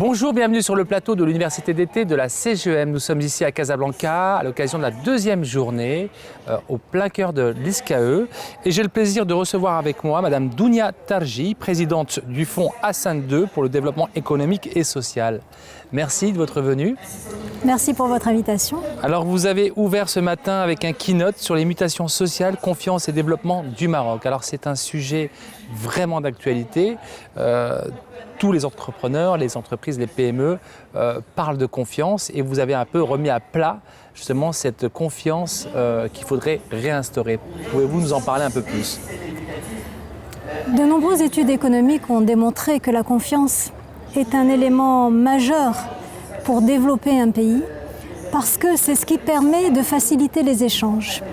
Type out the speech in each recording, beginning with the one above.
Bonjour, bienvenue sur le plateau de l'Université d'été de la CGEM. Nous sommes ici à Casablanca à l'occasion de la deuxième journée au plein cœur de l'ISCAE. Et j'ai le plaisir de recevoir avec moi Madame Dounia Tarji, présidente du Fonds Hassan II pour le développement économique et social. Merci de votre venue. Merci pour votre invitation. Alors vous avez ouvert ce matin avec un keynote sur les mutations sociales, confiance et développement du Maroc. Alors c'est un sujet vraiment d'actualité. Tous les entrepreneurs, les entreprises, les PME parlent de confiance et vous avez un peu remis à plat justement cette confiance qu'il faudrait réinstaurer. Pouvez-vous nous en parler un peu plus ? De nombreuses études économiques ont démontré que la confiance est un élément majeur pour développer un pays parce que c'est ce qui permet de faciliter les échanges.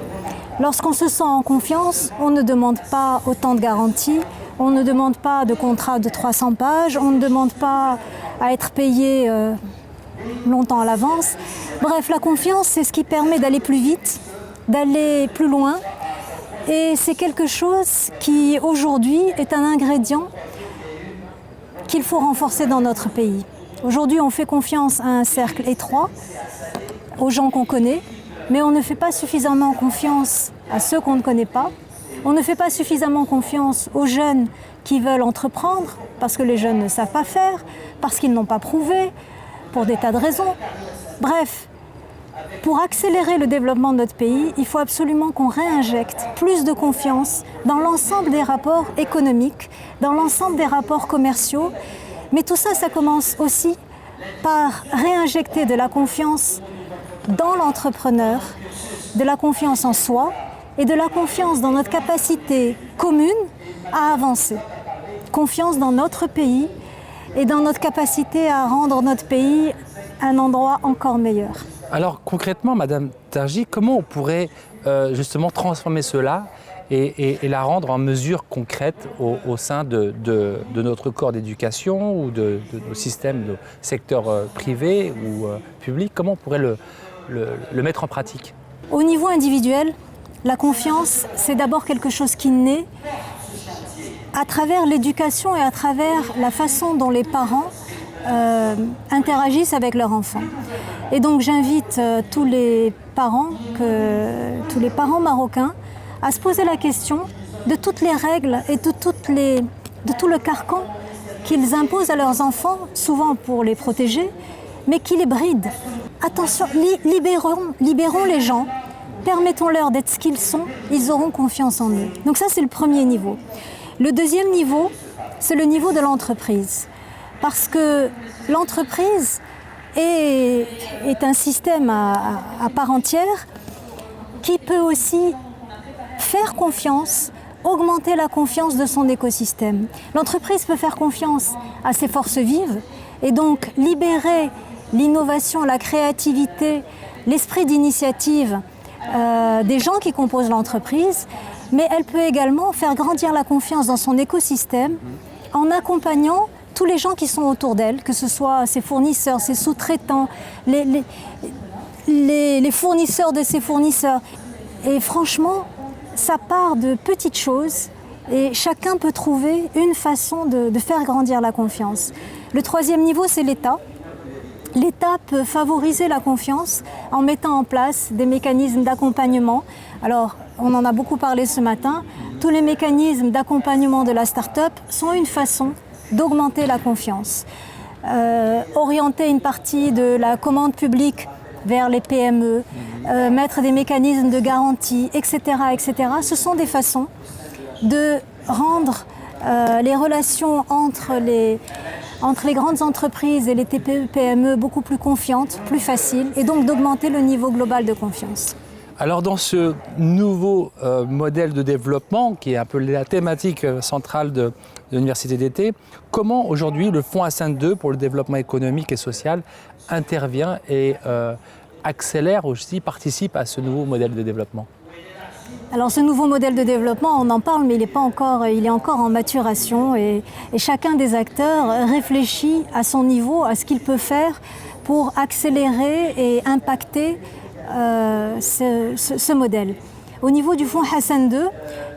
Lorsqu'on se sent en confiance, on ne demande pas autant de garanties. On ne demande pas de contrat de 300 pages, on ne demande pas à être payé longtemps à l'avance. Bref, la confiance, c'est ce qui permet d'aller plus vite, d'aller plus loin. Et c'est quelque chose qui, aujourd'hui, est un ingrédient qu'il faut renforcer dans notre pays. Aujourd'hui, on fait confiance à un cercle étroit, aux gens qu'on connaît, mais on ne fait pas suffisamment confiance à ceux qu'on ne connaît pas. On ne fait pas suffisamment confiance aux jeunes qui veulent entreprendre parce que les jeunes ne savent pas faire, parce qu'ils n'ont pas prouvé, pour des tas de raisons. Bref, pour accélérer le développement de notre pays, il faut absolument qu'on réinjecte plus de confiance dans l'ensemble des rapports économiques, dans l'ensemble des rapports commerciaux. Mais tout ça, ça commence aussi par réinjecter de la confiance dans l'entrepreneur, de la confiance en soi, et de la confiance dans notre capacité commune à avancer. Confiance dans notre pays et dans notre capacité à rendre notre pays un endroit encore meilleur. Alors concrètement, Madame Tarji, comment on pourrait justement transformer cela et la rendre en mesure concrète au sein de notre corps d'éducation ou de nos systèmes de secteur privé ou public? Comment on pourrait le mettre en pratique? Au niveau individuel, la confiance, c'est d'abord quelque chose qui naît à travers l'éducation et à travers la façon dont les parents interagissent avec leurs enfants. Et donc j'invite tous les parents marocains à se poser la question de toutes les règles et de tout le carcan qu'ils imposent à leurs enfants, souvent pour les protéger, mais qui les brident. Attention, libérons les gens. Permettons-leur d'être ce qu'ils sont, ils auront confiance en eux. Donc ça, c'est le premier niveau. Le deuxième niveau, c'est le niveau de l'entreprise. Parce que l'entreprise est un système à part entière qui peut aussi faire confiance, augmenter la confiance de son écosystème. L'entreprise peut faire confiance à ses forces vives et donc libérer l'innovation, la créativité, l'esprit d'initiative des gens qui composent l'entreprise, mais elle peut également faire grandir la confiance dans son écosystème en accompagnant tous les gens qui sont autour d'elle, que ce soit ses fournisseurs, ses sous-traitants, les fournisseurs de ses fournisseurs. Et franchement, ça part de petites choses et chacun peut trouver une façon de faire grandir la confiance. Le troisième niveau, c'est l'État. L'État peut favoriser la confiance en mettant en place des mécanismes d'accompagnement. Alors, on en a beaucoup parlé ce matin. Tous les mécanismes d'accompagnement de la start-up sont une façon d'augmenter la confiance. Orienter une partie de la commande publique vers les PME, mettre des mécanismes de garantie, etc., etc. Ce sont des façons de rendre les relations entre les grandes entreprises et les TPE-PME beaucoup plus confiantes, plus faciles, et donc d'augmenter le niveau global de confiance. Alors dans ce nouveau modèle de développement, qui est un peu la thématique centrale de l'Université d'été, comment aujourd'hui le Fonds Hassan II pour le développement économique et social intervient et accélère aussi, participe à ce nouveau modèle de développement? Alors ce nouveau modèle de développement, on en parle, mais il est encore en maturation et chacun des acteurs réfléchit à son niveau, à ce qu'il peut faire pour accélérer et impacter ce modèle. Au niveau du Fonds Hassan II,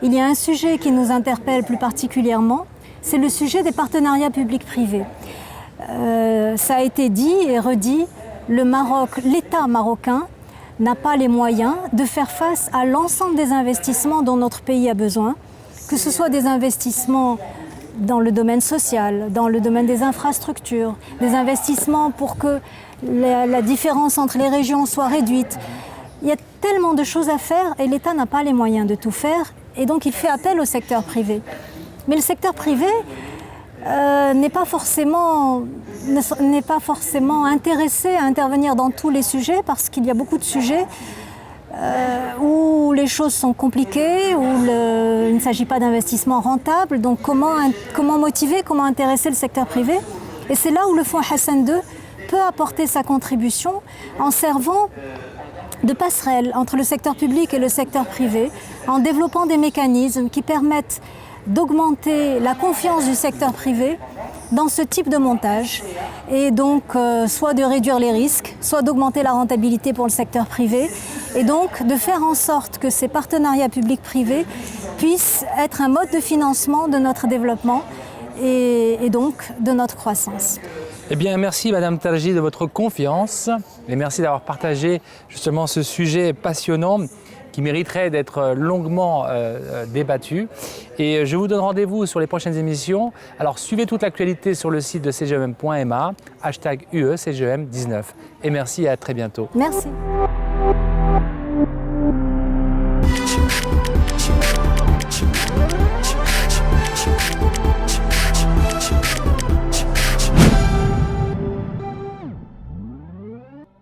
il y a un sujet qui nous interpelle plus particulièrement, c'est le sujet des partenariats publics-privés. ça a été dit et redit, le Maroc, l'État marocain n'a pas les moyens de faire face à l'ensemble des investissements dont notre pays a besoin, que ce soit des investissements dans le domaine social, dans le domaine des infrastructures, des investissements pour que la différence entre les régions soit réduite. Il y a tellement de choses à faire et l'État n'a pas les moyens de tout faire et donc il fait appel au secteur privé. Mais le secteur privé n'est pas forcément intéressé à intervenir dans tous les sujets parce qu'il y a beaucoup de sujets où les choses sont compliquées, où il ne s'agit pas d'investissement rentable. Donc comment motiver, comment intéresser le secteur privé? Et c'est là où le Fonds Hassan II peut apporter sa contribution en servant de passerelle entre le secteur public et le secteur privé, en développant des mécanismes qui permettent d'augmenter la confiance du secteur privé dans ce type de montage et donc soit de réduire les risques, soit d'augmenter la rentabilité pour le secteur privé et donc de faire en sorte que ces partenariats publics-privés puissent être un mode de financement de notre développement et donc de notre croissance. Eh bien, merci Madame Talji de votre confiance et merci d'avoir partagé justement ce sujet passionnant qui mériterait d'être longuement débattu. Et je vous donne rendez-vous sur les prochaines émissions. Alors suivez toute l'actualité sur le site de cgem.ma, #UE CGM19. Et merci et à très bientôt. Merci.